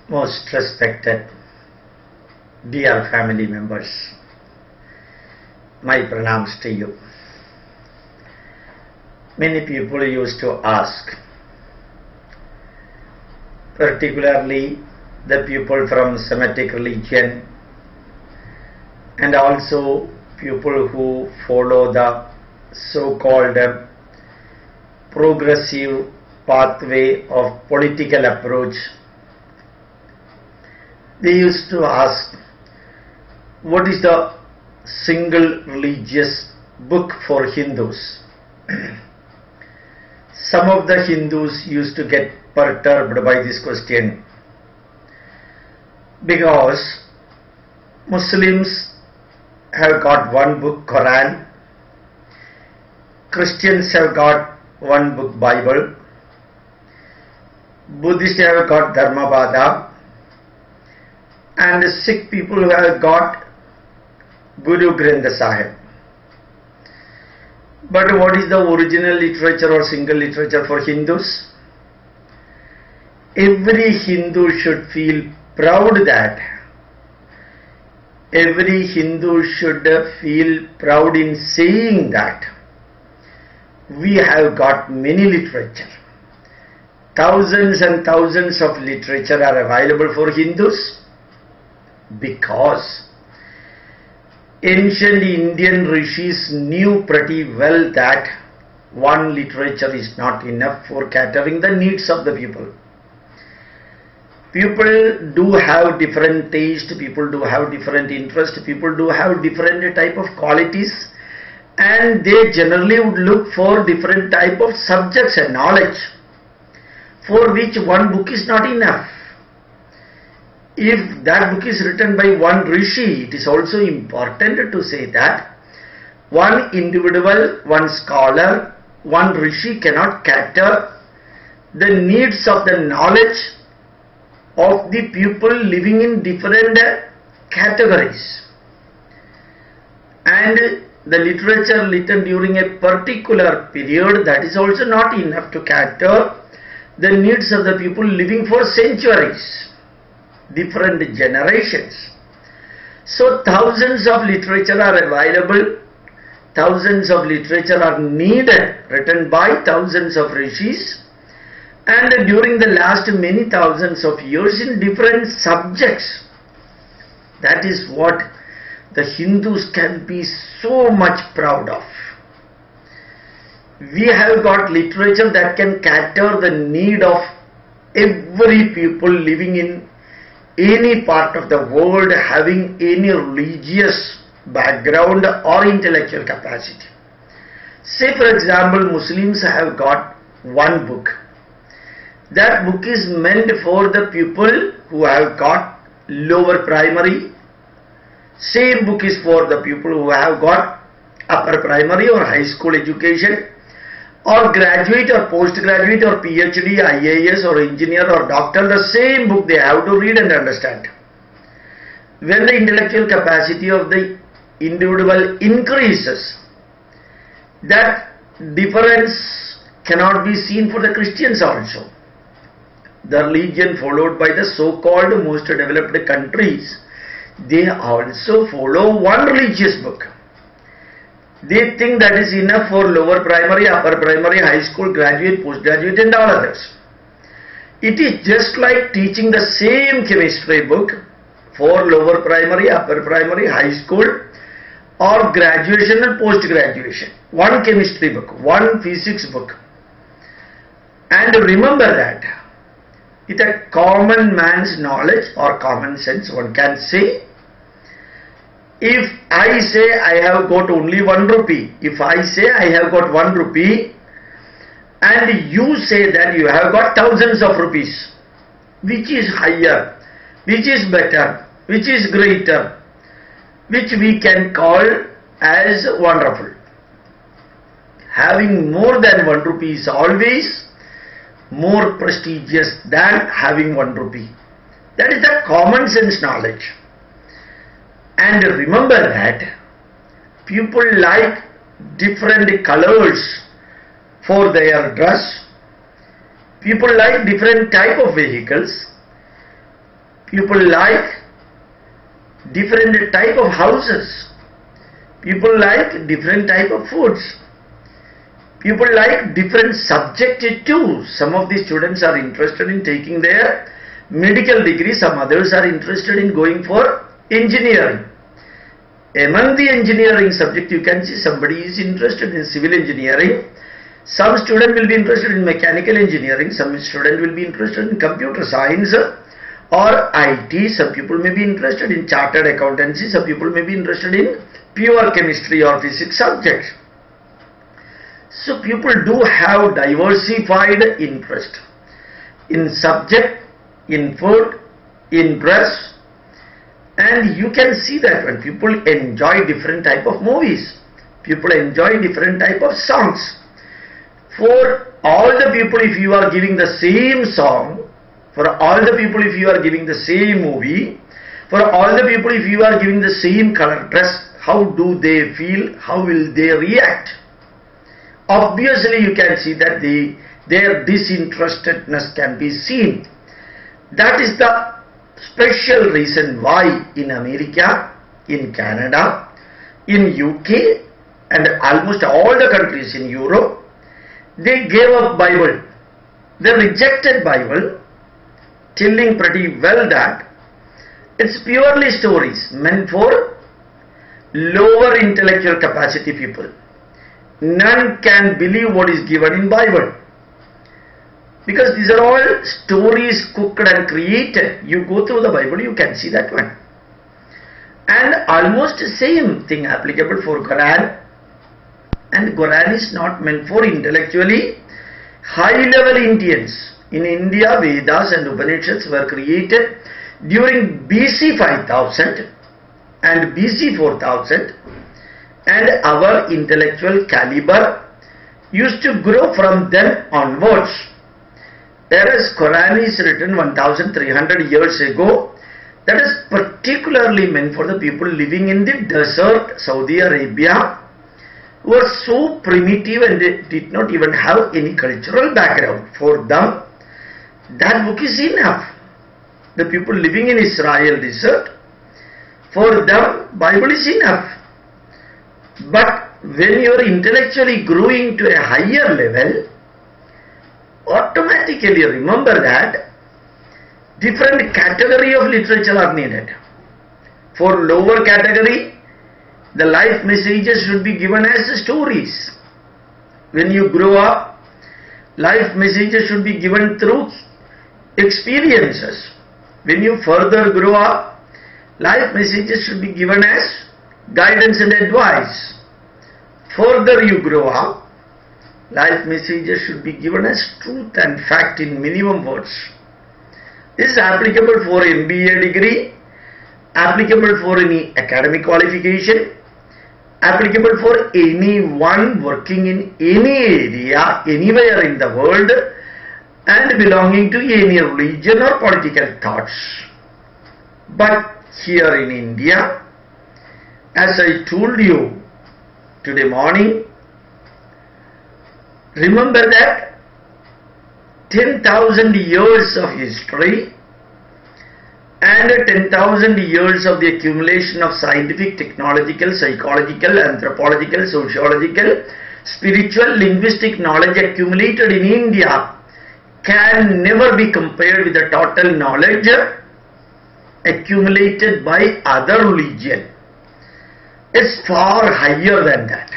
Most respected dear family members, my pranams to you. Many people used to ask, particularly the people from Semitic religion and also people who follow the so-called progressive pathway of political approach. They used to ask, what is the single religious book for Hindus? Some of the Hindus used to get perturbed by this question because Muslims have got one book, Quran, Christians have got one book, Bible, Buddhists have got Dharmabada, and the Sikh people have got Guru Granth Sahib. But what is the original literature or single literature for Hindus? Every Hindu should feel proud that, every Hindu should feel proud in saying that we have got many literature. Thousands and thousands of literature are available for Hindus because ancient Indian Rushies knew pretty well that one literature is not enough for catering the needs of the people. People do have different taste, people do have different interest, people do have different type of qualities, and they generally would look for different type of subjects and knowledge for which one book is not enough. If that book is written by one Rishi, it is also important to say that one individual, one scholar, one Rishi cannot cater the needs of the knowledge of the people living in different categories. And the literature written during a particular period, that is also not enough to cater the needs of the people living for centuries, different generations. So thousands of literature are available, thousands of literature are needed, written by thousands of Rishis, and during the last many thousands of years in different subjects. That is what the Hindus can be so much proud of. We have got literature that can cater the need of every people living in any part of the world, having any religious background or intellectual capacity. Say for example, Muslims have got one book. That book is meant for the people who have got lower primary. Same book is for the people who have got upper primary or high school education, or graduate or postgraduate or PhD, IAS or engineer or doctor. The same book they have to read and understand. When the intellectual capacity of the individual increases, that difference cannot be seen for the Christians also. The religion followed by the so-called most developed countries, they also follow one religious book. They think that is enough for lower primary, upper primary, high school, graduate, postgraduate and all others. It is just like teaching the same chemistry book for lower primary, upper primary, high school or graduation and post-graduation. One chemistry book, one physics book. And remember that with a common man's knowledge or common sense, one can say, if I say I have got only 1 rupee, if I say I have got 1 rupee and you say that you have got thousands of rupees, which is higher, which is better, which is greater, which we can call as wonderful. Having more than 1 rupee is always more prestigious than having 1 rupee. That is the common sense knowledge. And remember that people like different colors for their dress. People like different type of vehicles. People like different type of houses. People like different type of foods. People like different subject too. Some of the students are interested in taking their medical degree. Some others are interested in going for engineering. Among the engineering subject, you can see somebody is interested in civil engineering. Some student will be interested in mechanical engineering. Some student will be interested in computer science or IT. Some people may be interested in chartered accountancy. Some people may be interested in pure chemistry or physics subjects. So people do have diversified interest in subject, in food, in dress, and you can see that when people enjoy different type of movies, people enjoy different type of songs. For all the people, if you are giving the same song, for all the people if you are giving the same movie, for all the people if you are giving the same color dress, how do they feel? How will they react? Obviously you can see that their disinterestedness can be seen. That is the special reason why in America, in Canada, in UK and almost all the countries in Europe, they gave up Bible. They rejected Bible, telling pretty well that it's purely stories meant for lower intellectual capacity people. None can believe what is given in Bible, because these are all stories cooked and created. You go through the Bible, you can see that one. And almost same thing applicable for Quran. And Quran is not meant for intellectually high level Indians. In India, Vedas and Upanishads were created during BC 5000 and BC 4000, and our intellectual caliber used to grow from then onwards. Whereas Quran is written 1300 years ago, that is particularly meant for the people living in the desert, Saudi Arabia, who are so primitive and they did not even have any cultural background. For them, that book is enough. The people living in Israel desert, for them, Bible is enough. But when you are intellectually growing to a higher level, automatically remember that different category of literature are needed. For lower category, the life messages should be given as stories. When you grow up, life messages should be given through experiences. When you further grow up, life messages should be given as guidance and advice. Further you grow up, life messages should be given as truth and fact in minimum words. This is applicable for MBA degree, applicable for any academic qualification, applicable for anyone working in any area, anywhere in the world, and belonging to any religion or political thoughts. But here in India, as I told you today morning, remember that 10,000 years of history and 10,000 years of the accumulation of scientific, technological, psychological, anthropological, sociological, spiritual, linguistic knowledge accumulated in India can never be compared with the total knowledge accumulated by other religion. It's far higher than that,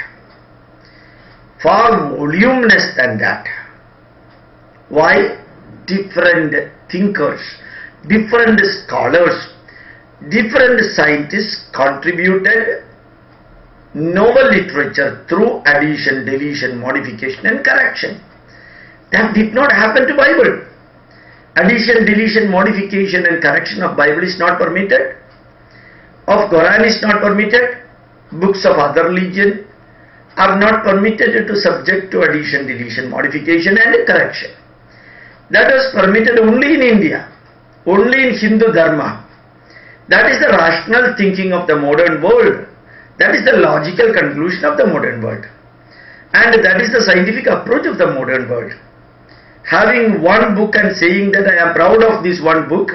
far voluminous than that. Why? Different thinkers, different scholars, different scientists contributed novel literature through addition, deletion, modification and correction. That did not happen to Bible. Addition, deletion, modification and correction of Bible is not permitted. Of Quran is not permitted. Books of other religion are not permitted to subject to addition, deletion, modification and correction. That was permitted only in India, only in Hindu Dharma. That is the rational thinking of the modern world. That is the logical conclusion of the modern world. And that is the scientific approach of the modern world. Having one book and saying that I am proud of this one book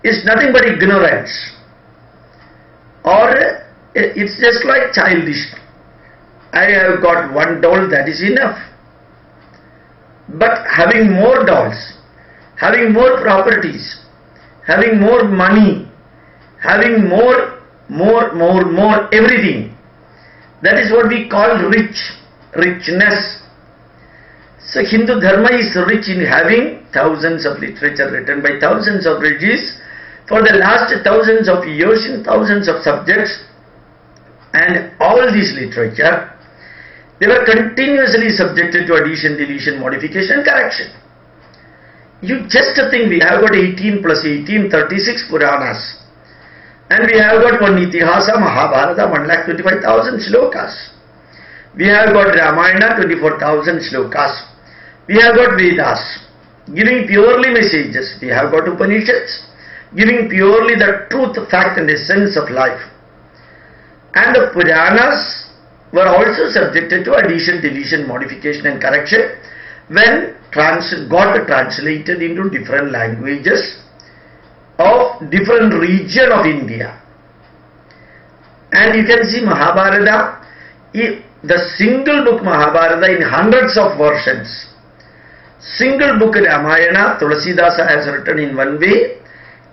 is nothing but ignorance, or it's just like childish. I have got one doll, that is enough. But having more dolls, having more properties, having more money, having more everything, that is what we call richness. So Hindu Dharma is rich in having thousands of literature written by thousands of Rushies for the last thousands of years in thousands of subjects, and all this literature, they were continuously subjected to addition, deletion, modification and correction. You just think we have got 18 plus 18, 36 Puranas, and we have got one Itihasa, Mahabharata, 1,25,000 slokas. We have got Ramayana, 24,000 slokas. We have got Vedas, giving purely messages. We have got Upanishads, giving purely the truth, fact and essence of life. And the Puranas were also subjected to addition, deletion, modification and correction when got translated into different languages of different region of India. And you can see Mahabharata, the single book Mahabharata in hundreds of versions. Single book Ramayana, Tulasidasa has written in one way,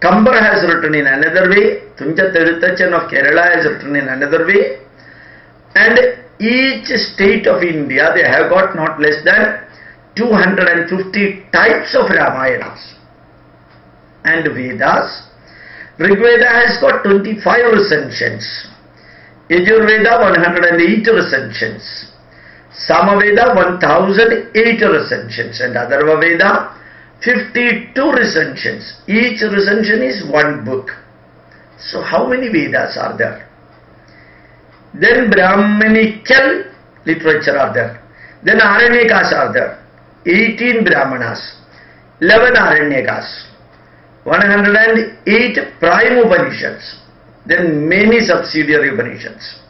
Kambar has written in another way, Tunja Tirutachan of Kerala has written in another way, and each state of India, they have got not less than 250 types of Ramayanas and Vedas. Rigveda has got 25 recensions, Yajurveda 108 recensions, Samaveda 1008 recensions, and Atharva Veda 52 recensions. Each recension is one book. So how many Vedas are there? Then Brahmanical literature are there. Then Aranyakas are there. 18 Brahmanas, 11 Aranyakas, 108 prime Upanishads, then many subsidiary Upanishads,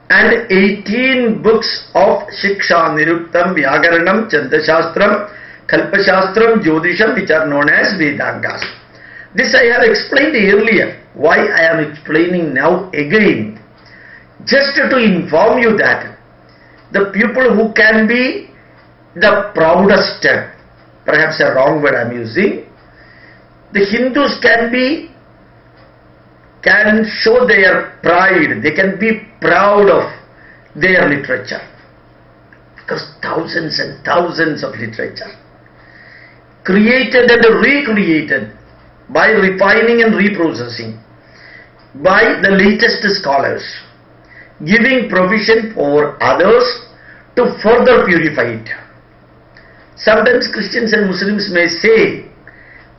and 18 books of Shiksha, Niruktam, Vyagaranam, Chandashastram, Kalpashastram, Jyotisham, which are known as Vedangas. This I have explained earlier. Why I am explaining now again? Just to inform you that the people who can be the proudest, perhaps a wrong word I am using, the Hindus can show their pride, they can be proud of their literature, because thousands and thousands of literature created and recreated by refining and reprocessing by the latest scholars, giving provision for others to further purify it. Sometimes Christians and Muslims may say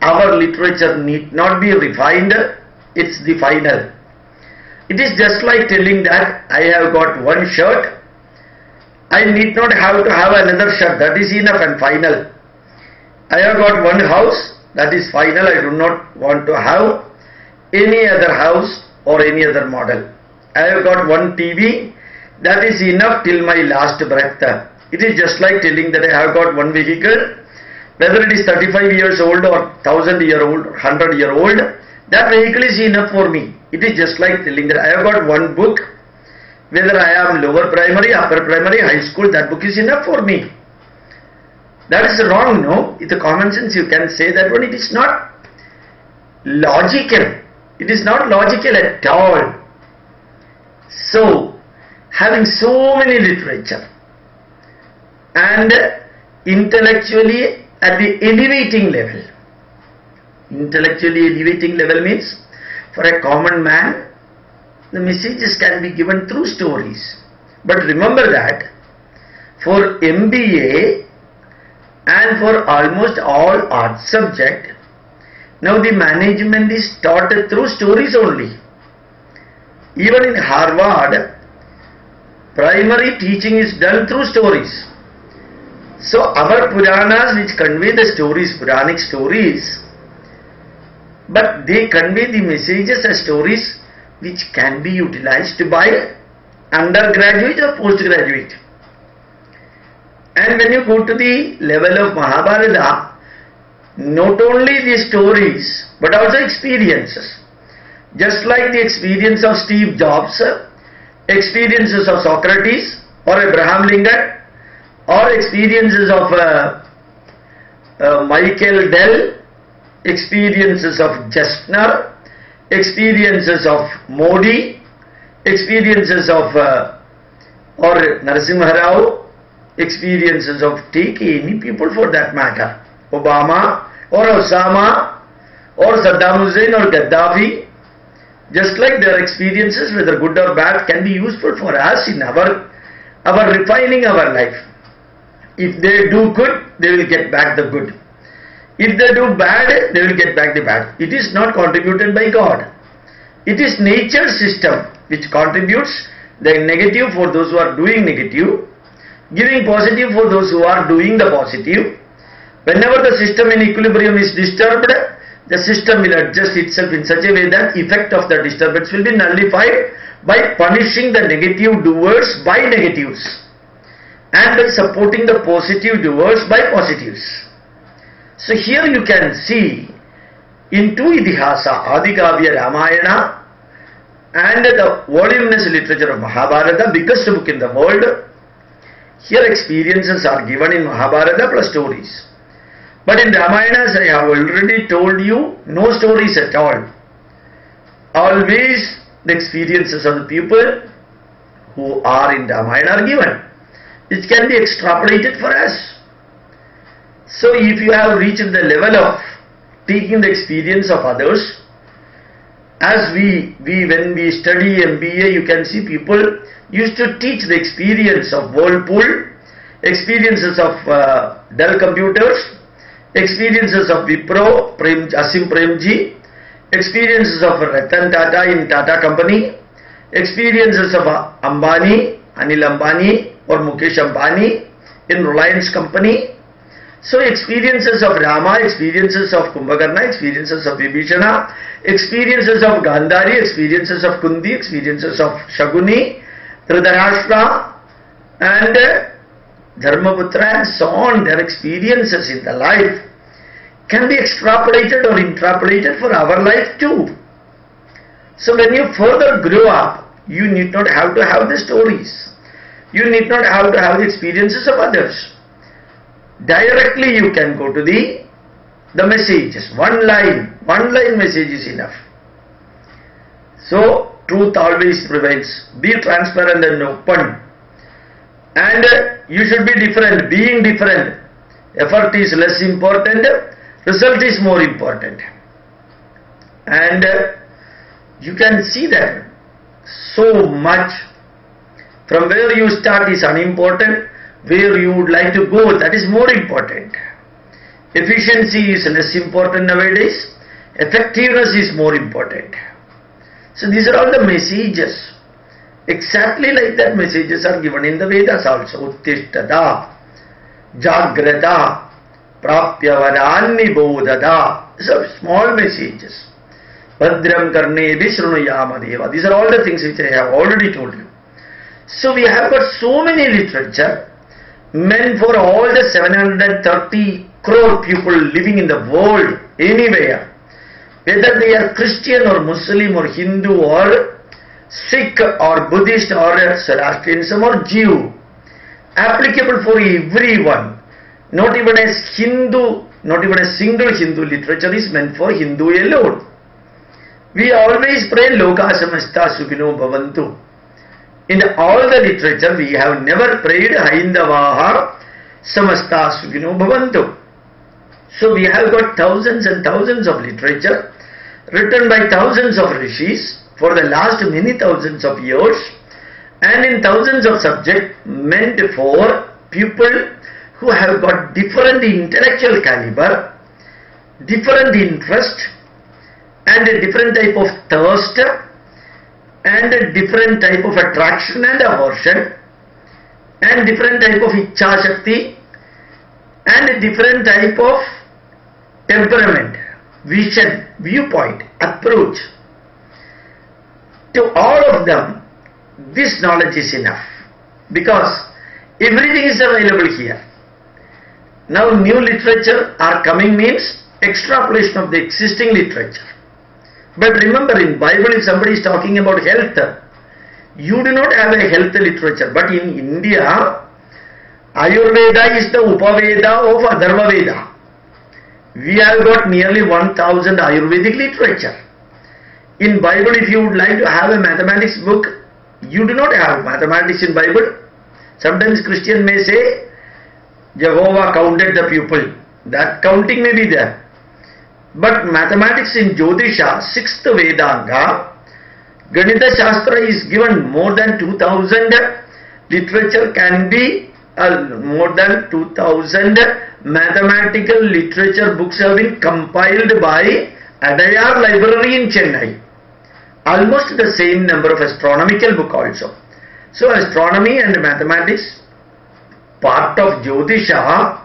our literature need not be refined, it's the final. It is just like telling that I have got one shirt, I need not have to have another shirt, that is enough and final. I have got one house, that is final, I do not want to have any other house or any other model. I have got one TV, that is enough till my last breath. It is just like telling that I have got one vehicle, whether it is 35 years old or 1000-year-old, 100-year-old, that vehicle is enough for me. It is just like telling that I have got one book, whether I am lower primary, upper primary, high school, that book is enough for me. That is wrong, no? With the common sense you can say that one. It is not logical. It is not logical at all. So, having so many literature and intellectually at the elevating level. Intellectually elevating level means for a common man, the messages can be given through stories. But remember that for MBA and for almost all art subject, now the management is taught through stories only. Even in Harvard, primary teaching is done through stories. So our Puranas which convey the stories, Puranic stories, but they convey the messages as stories which can be utilized by undergraduate or postgraduate. And when you go to the level of Mahabharata, not only the stories but also experiences. Just like the experience of Steve Jobs, experiences of Socrates or Abraham Lincoln, or experiences of Michael Dell, experiences of Jestner, experiences of Modi, experiences of or Narasimha Rao, experiences of take any people for that matter, Obama or Osama or Saddam Hussein or Gaddafi, just like their experiences, whether good or bad, can be useful for us in our refining our life. If they do good, they will get back the good. If they do bad, they will get back the bad. It is not contributed by God. It is nature's system which contributes the negative for those who are doing negative, giving positive for those who are doing the positive. Whenever the system in equilibrium is disturbed, the system will adjust itself in such a way that effect of the disturbance will be nullified by punishing the negative doers by negatives and by supporting the positive doers by positives. So here you can see in two Idihasa, Adikavya Ramayana and the voluminous literature of Mahabharata, biggest book in the world. Here experiences are given in Mahabharata plus stories. But in Ramayana, as I have already told you, no stories at all. Always the experiences of the people who are in Ramayana are given, which can be extrapolated for us. So if you have reached the level of taking the experience of others, as when we study MBA, you can see people used to teach the experience of Whirlpool, experiences of Dell computers, experiences of Wipro, Asim Premji, experiences of Ratan Tata in Tata Company, experiences of Ambani, Anil Ambani or Mukesh Ambani in Reliance Company. So experiences of Rama, experiences of Kumbhakarna, experiences of Vibhishana, experiences of Gandhari, experiences of Kundi, experiences of Shaguni, Dhritarashtra and Dharmaputra and so on. Their experiences in the life can be extrapolated or interpolated for our life too. So when you further grow up, you need not have to have the stories. You need not have to have the experiences of others. Directly you can go to the messages. One line message is enough. So truth always prevails. Be transparent and open. And you should be different. Being different, effort is less important, result is more important. And you can see that so much from where you start is unimportant, where you would like to go, that is more important. Efficiency is less important nowadays, effectiveness is more important. So these are all the messages. Exactly like that messages are given in the Vedas also. Uttishtada, Jagrata, Prapyavadani Bodhada. These are small messages. Bhadram Karne Vishrunuyama. These are all the things which I have already told you. So we have got so many literature meant for all the 730 crore people living in the world, anywhere. Whether they are Christian or Muslim or Hindu or Sikh or Buddhist or Zoroastrianism or Jew, applicable for everyone. Not even as Hindu, not even a single Hindu literature is meant for Hindu alone. We always pray Loka Samasta Sukhino Bhavantu. In all the literature we have never prayed Haindavaha Samasta Sukhino Bhavantu. So we have got thousands and thousands of literature written by thousands of Rishis for the last many thousands of years and in thousands of subjects meant for people who have got different intellectual caliber, different interest and a different type of thirst and a different type of attraction and aversion and different type of Ichha Shakti and a different type of temperament, vision, viewpoint, approach. To all of them, this knowledge is enough because everything is available here. Now new literature are coming means extrapolation of the existing literature. But remember, in Bible, if somebody is talking about health, you do not have a health literature. But in India, Ayurveda is the Upaveda of Atharva Veda. We have got nearly 1000 Ayurvedic literature. In Bible, if you would like to have a mathematics book, you do not have mathematics in Bible. Sometimes Christian may say, Jehovah counted the people. That counting may be there. But mathematics in Jyotisha, 6th Vedanga, Ganita Shastra is given more than 2000. Literature can be more than 2000 mathematical literature books have been compiled by Adayar Library in Chennai. Almost the same number of astronomical book also. So astronomy and mathematics, part of Jyotisha,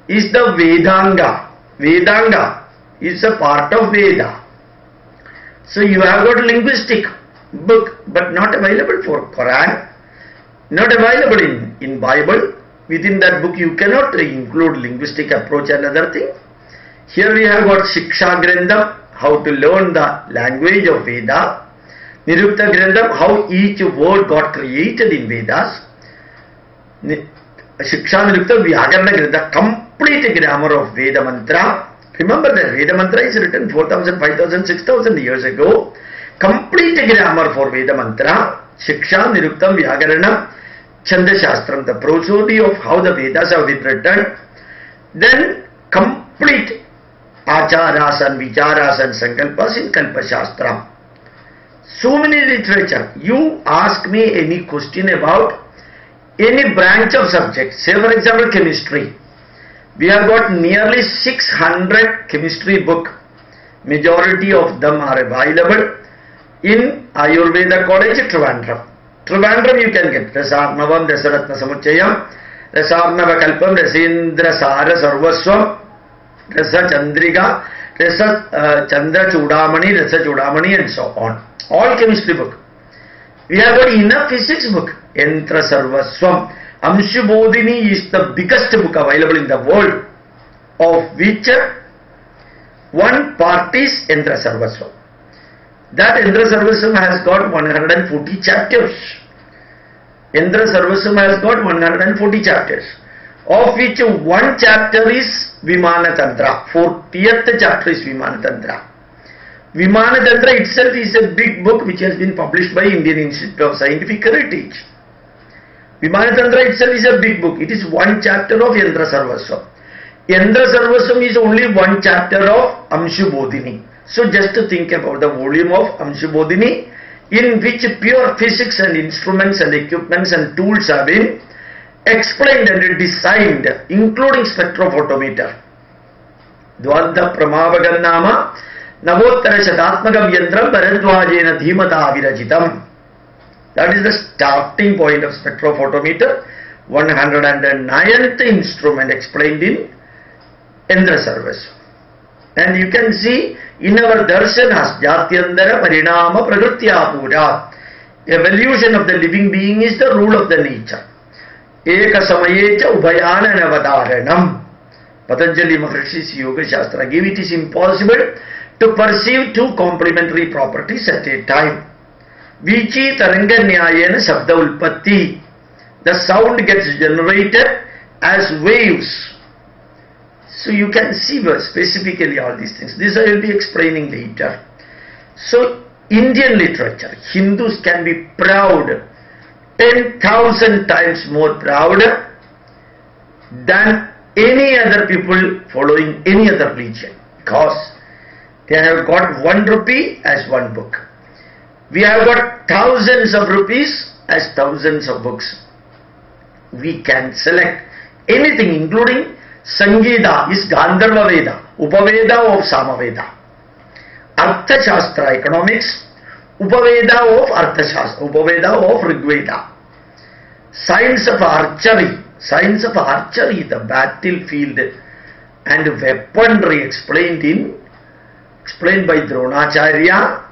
is the Vedanga. Vedanga is a part of Veda. So you have got a linguistic book, but not available for Quran, not available in Bible. Within that book you cannot include linguistic approach and other thing. Here we have got Shiksha Grandam, how to learn the language of Veda. Nirukta Grandam, how each word got created in Vedas. Shiksha Nirukta Vyakarana Grandam, complete grammar of Veda Mantra. Remember that Veda Mantra is written 4000, 5000, 6000 years ago. Complete grammar for Veda Mantra. Shiksha Niruktam Vyakarana Chanda Shastram, the prosody of how the Vedas have been written. Then complete Acharas and Vicharas and Sankalpas in Kalpa Shastra. So many literature. You ask me any question about any branch of subject, say for example chemistry. We have got nearly 600 chemistry book. Majority of them are available in Ayurveda College, Trivandrum. Trivandrum you can get Rasarnavam, Rasaratna Samuchayam, Rasarnava Kalpam, Rasindra Sara Sarvaswam, Rasa Chandriga, Rasa Chandra Chudamani, Rasa Chudamani and so on. All chemistry book. We have got enough physics book. Yantra Sarvaswam. Amshubodhini is the biggest book available in the world, of which one part is Yantra Sarvaswam. That Yantra Sarvaswam has got 140 chapters. Yantra Sarvaswam has got 140 chapters, of which one chapter is Vimana Tantra. 40th chapter is Vimana Tantra. Vimana Tantra itself is a big book which has been published by Indian Institute of Scientific Heritage. Vimana Tantra itself is a big book. It is one chapter of Yantra Sarvaswam. Yantra Sarvaswam is only one chapter of Amshubodhini. So just to think about the volume of Amshubodhini, in which pure physics and instruments and equipments and tools have been explained and designed, including spectrophotometer. Dvadha Pramavagannama Navottara Shatatmakam Yantram Bharadwajena Dhimata Virajitam. That is the starting point of spectrophotometer, 109th instrument explained in Yantra Sarvaswam. And you can see in our darshanas, Jatyandara Parinama Prakrutya Pura, evolution of the living being is the rule of the nature. Eka Samayecha Ubhayana Navadaranam. Patanjali Maharshi's Yoga Shastra gave it is impossible to perceive two complementary properties at a time. Vichi Taranga Nyayena Sabda Ulpatti. The sound gets generated as waves. So you can see specifically all these things. This I will be explaining later. So Indian literature, Hindus can be proud, 10,000 times more proud than any other people following any other religion, because they have got 1 rupee as one book. We have got thousands of rupees as thousands of books. We can select anything, including Sangeeta is Gandharva Veda, Upaveda of Samaveda. Artha Shastra, economics, Upaveda of Artha Shastra, Upaveda of Rigveda. Science of archery, the battlefield and weaponry explained by Dronacharya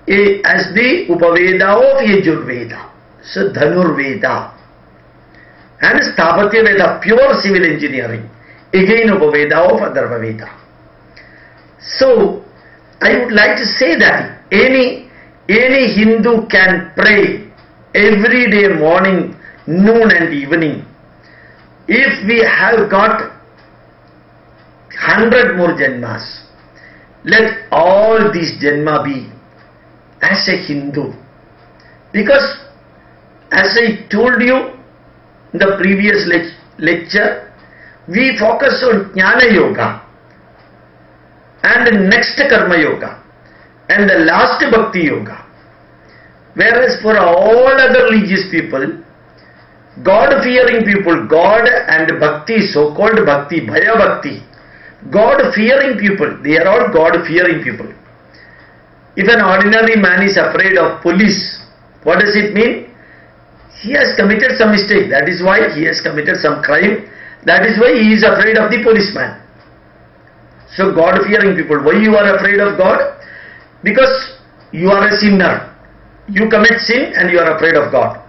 as the Upaveda of Yajurveda, so Dhanurveda. And Sthapatya Veda, pure civil engineering, again Upaveda of Atharva Veda. So I would like to say that any Hindu can pray every day, morning, noon and evening. If we have got 100 more janmas, let all these janma be as a Hindu. Because as I told you in the previous lecture, we focus on Jnana Yoga and the next Karma Yoga and the last Bhakti Yoga. Whereas for all other religious people, God-fearing people, God and Bhakti, so-called Bhakti, Bhaya Bhakti, God-fearing people, they are all God-fearing people. If an ordinary man is afraid of police, what does it mean? He has committed some mistake. That is why he has committed some crime. That is why he is afraid of the policeman. So God-fearing people, why you are afraid of God? Because you are a sinner. You commit sin and you are afraid of God.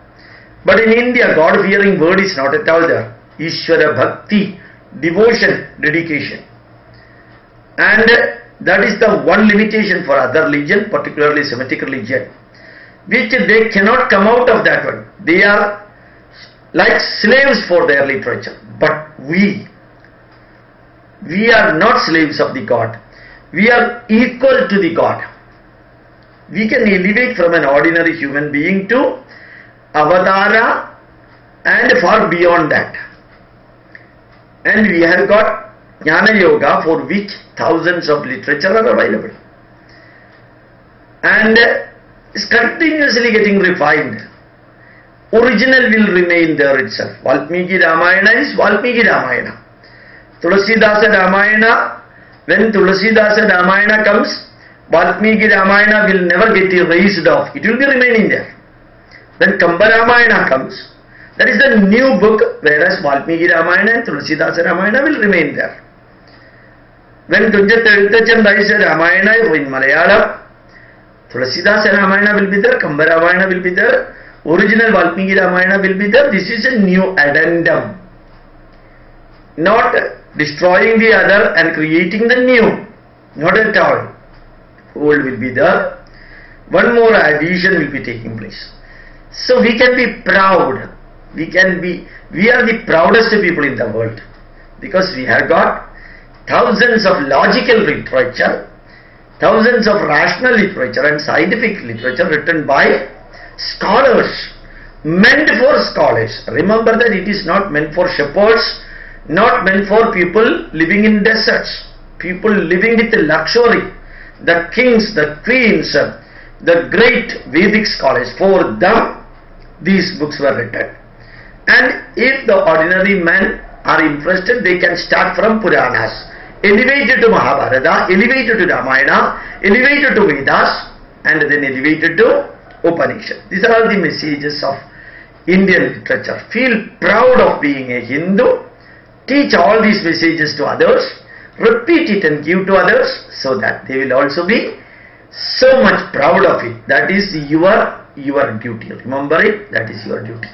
But in India, God-fearing word is not at all there. Ishvara Bhakti, devotion, dedication. And that is the one limitation for other religion, particularly Semitic religion, which they cannot come out of that one. They are like slaves for their literature. But we are not slaves of the God. We are equal to the God. We can elevate from an ordinary human being to Avatara and far beyond that. And we have got Jnana Yoga, for which thousands of literature are available. And is continuously getting refined. Original will remain there itself. Valmiki Ramayana is Valmiki Ramayana. Tulasidasa Ramayana, when Tulasidasa Ramayana comes, Valmiki Ramayana will never get erased off. It will be remaining there. When Kamba Ramayana comes, that is the new book, whereas Valmiki Ramayana and Tulasidasa Ramayana will remain there. When Tunjat Ramayana in Malayalam, Tulasidasa Ramayana will be there, Kamba Ramayana will be there, original Valmiki Ramayana will be there. This is a new addendum. Not destroying the other and creating the new. Not at all. Old will be there. One more addition will be taking place. So we can be proud. We are the proudest people in the world. Because we have got thousands of logical literature, thousands of rational literature and scientific literature written by scholars, meant for scholars. Remember that it is not meant for shepherds, not meant for people living in deserts, people living with luxury, the kings, the queens, the great Vedic scholars. For them, these books were written. And if the ordinary men are interested, they can start from Puranas, elevated to Mahabharata, elevated to Ramayana, elevated to Vedas, and then elevated to Upanishad. These are all the messages of Indian literature. Feel proud of being a Hindu. Teach all these messages to others. Repeat it and give to others so that they will also be so much proud of it. That is your duty. Remember it, that is your duty.